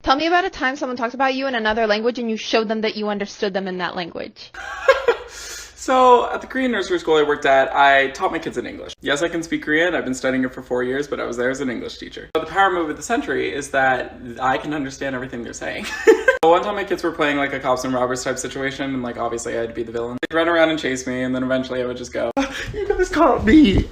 Tell me about a time someone talked about you in another language and you showed them that you understood them in that language. So at the Korean nursery school I worked at, I taught my kids in English. Yes, I can speak Korean. I've been studying it for 4 years, but I was there as an English teacher. But the power move of the century is that I can understand everything they're saying. One time my kids were playing like a cops and robbers type situation, and like obviously I had to be the villain. They'd run around and chase me, and then eventually I would just go, "You guys caught me!"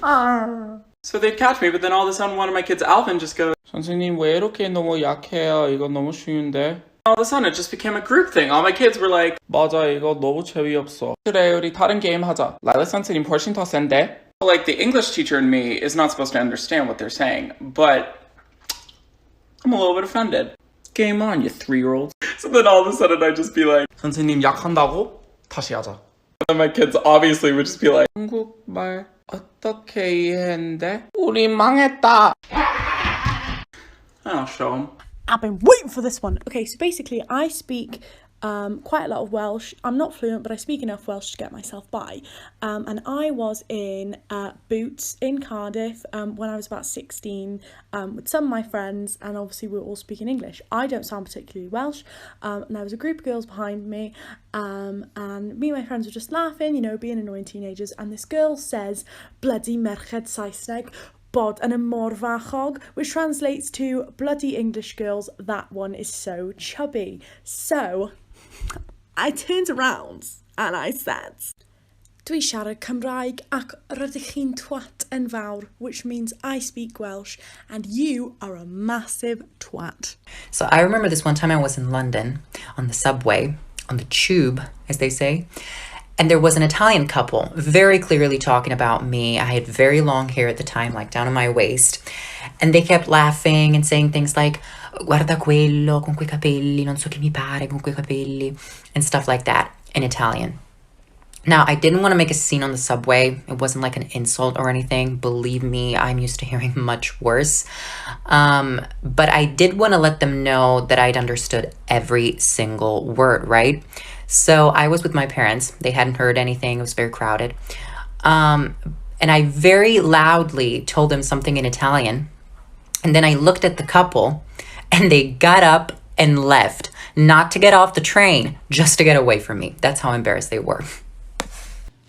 So they'd catch me, but then all of a sudden one of my kids, Alvin, just goes, "선생님 왜 이렇게 너무 약해요? 이거 너무 쉬운데." All of a sudden it just became a group thing. All my kids were like, 맞아, 이거 너무 재미없어. 그래, 우리 다른 게임 하자. 라일락 선생님 훨씬 더 센데. Like the English teacher in me is not supposed to understand what they're saying, but I'm a little bit offended. Game on, you 3-year-olds. So then all of a sudden I'd just be like, 선생님 약한다고? 다시 하자. And then my kids obviously would just be like, 한국말 어떻게 이해했는데? 우리 망했다. I'll show them. I've been waiting for this one. Okay, so basically I speak quite a lot of Welsh. I'm not fluent, but I speak enough Welsh to get myself by. And I was in Boots in Cardiff when I was about 16 with some of my friends, and obviously we were all speaking English. I don't sound particularly Welsh, and there was a group of girls behind me, and me and my friends were just laughing, you know, being annoying teenagers, and this girl says, bloody merched Saesneg, bod yn y mor fachog, which translates to bloody English girls, that one is so chubby. So I turned around and I said, dwi siarad Cymraeg ac rydych chi'n twat enfawr, which means I speak Welsh and you are a massive twat. So I remember this one time I was in London on the subway, on the tube, as they say. And there was an Italian couple very clearly talking about me. I had very long hair at the time, like down to my waist. And they kept laughing and saying things like, guarda quello con quei capelli, non so che mi pare con quei capelli, and stuff like that in Italian. Now, I didn't want to make a scene on the subway. It wasn't like an insult or anything. Believe me, I'm used to hearing much worse. But I did want to let them know that I'd understood every single word, right? So I was with my parents. They hadn't heard anything. It was very crowded. And I very loudly told them something in Italian. And then I looked at the couple and they got up and left, not to get off the train, just to get away from me. That's how embarrassed they were.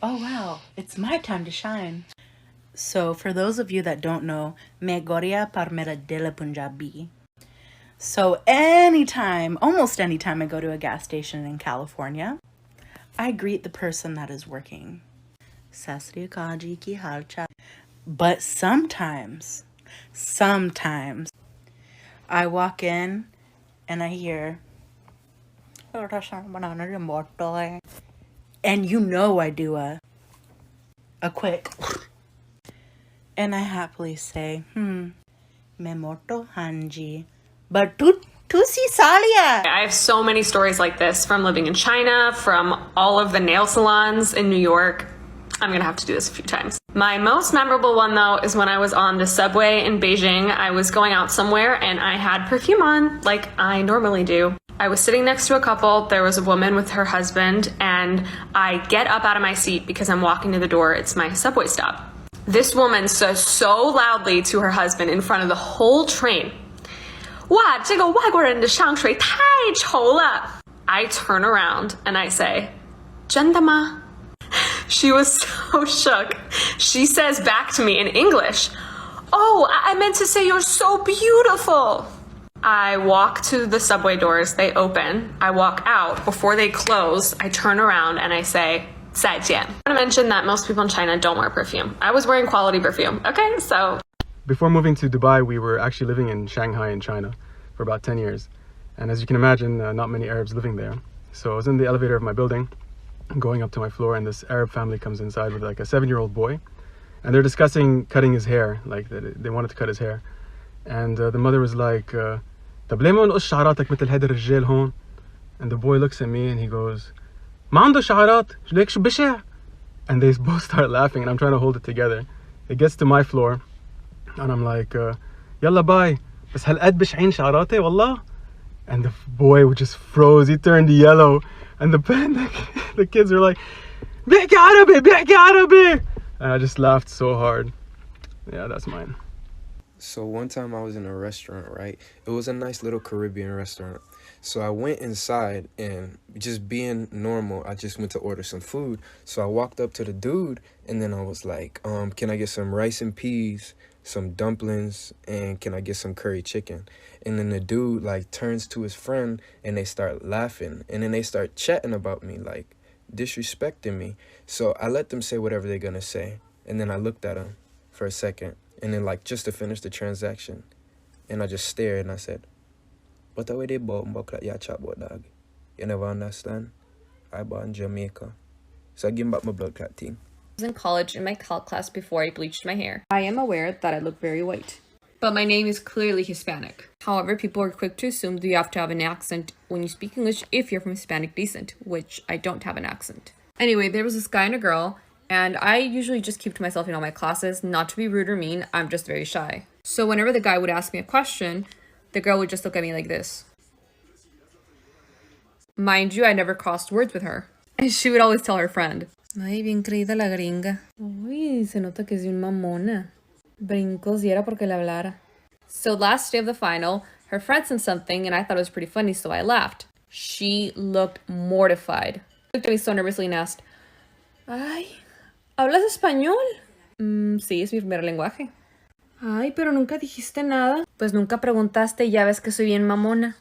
Oh, wow. It's my time to shine. So for those of you that don't know, मैं गोरिया पर मेरा दिल Punjabi. So almost anytime I go to a gas station in California, I greet the person that is working. Sat Sri Akal ji, ki hal chal? But sometimes, I walk in and I hear, and you know I do a quick, and I happily say, me morto hanji. But tu si salia. I have so many stories like this from living in China, from all of the nail salons in New York. I'm gonna have to do this a few times. My most memorable one though is when I was on the subway in Beijing. I was going out somewhere and I had perfume on like I normally do. I was sitting next to a couple. There was a woman with her husband and I get up out of my seat because I'm walking to the door. It's my subway stop. This woman says so loudly to her husband in front of the whole train, 哇，这个外国人的香水太稠了. I turn around and I say, 真的吗? She was so shook. She says back to me in English, oh, I meant to say you're so beautiful. I walk to the subway doors, they open. I walk out. Before they close, I turn around and I say, 再见. I want to mention that most people in China don't wear perfume. I was wearing quality perfume, okay? So before moving to Dubai, we were actually living in Shanghai in China for about 10 years. And as you can imagine, not many Arabs living there. So I was in the elevator of my building, going up to my floor, and this Arab family comes inside with like a 7-year-old boy. And they're discussing cutting his hair, like they wanted to cut his hair. And the mother was like, طب ليه ما نقص شعراتك مثل هيدا الرجال هون? And the boy looks at me and he goes, ما عنده شعرات, ليك شو بشع? And they both start laughing and I'm trying to hold it together. It gets to my floor and I'm like, يلا باي, بس هالقد بشعين شعراتي والله? And the boy just froze, he turned yellow. And the kids were like, بيحكي عربي, بيحكي عربي. And I just laughed so hard. Yeah, that's mine. So one time I was in a restaurant, right? It was a nice little Caribbean restaurant. So I went inside and just being normal, I just went to order some food. So I walked up to the dude and then I was like, can I get some rice and peas, some dumplings, and can I get some curry chicken? And then the dude like turns to his friend and they start laughing and then they start chatting about me, like disrespecting me. So I let them say whatever they're gonna say. And then I looked at him for a second. And then, like, just to finish the transaction, and I just stared and I said, "What are we they about like you chat about, dog? You never understand? I born in Jamaica. So I give him back my blood clot thing." I was in college in my calc class before I bleached my hair. I am aware that I look very white. But my name is clearly Hispanic. However, people are quick to assume that you have to have an accent when you speak English if you're from Hispanic descent, which I don't have an accent. Anyway, there was this guy and a girl, and I usually just keep to myself in all my classes. Not to be rude or mean, I'm just very shy. So whenever the guy would ask me a question, the girl would just look at me like this. Mind you, I never crossed words with her. And she would always tell her friend, "Ay, bien creída la gringa. Uy, se nota que es bien mamona. Brincos y era porque le hablara." So last day of the final, her friend said something and I thought it was pretty funny, so I laughed. She looked mortified. She looked at me so nervously and asked, "Ay, ¿hablas español?" Sí, es mi primer lenguaje. Ay, pero nunca dijiste nada. Pues nunca preguntaste y ya ves que soy bien mamona.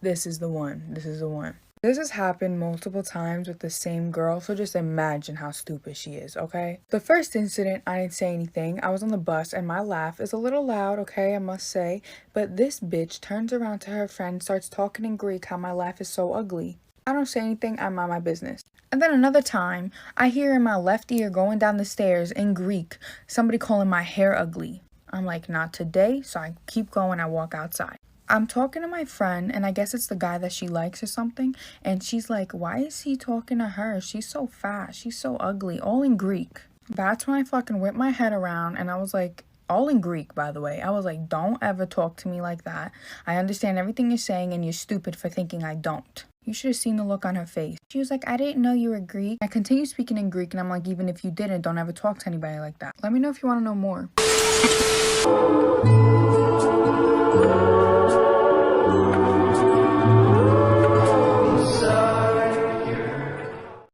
This is the one. This is the one. This has happened multiple times with the same girl, so just imagine how stupid she is, okay? The first incident, I didn't say anything. I was on the bus and my laugh is a little loud, okay, I must say. But this bitch turns around to her friend, starts talking in Greek how my laugh is so ugly. I don't say anything, I mind my business. And then another time, I hear in my left ear going down the stairs in Greek, somebody calling my hair ugly. I'm like, not today, so I keep going, I walk outside. I'm talking to my friend, and I guess it's the guy that she likes or something, and she's like, why is he talking to her? She's so fat, she's so ugly, all in Greek. That's when I fucking whipped my head around, and I was like, all in Greek, by the way. I was like, don't ever talk to me like that. I understand everything you're saying, and you're stupid for thinking I don't. You should have seen the look on her face. She was like, I didn't know you were Greek. I continue speaking in Greek, and I'm like, even if you didn't, don't ever talk to anybody like that. Let me know if you want to know more.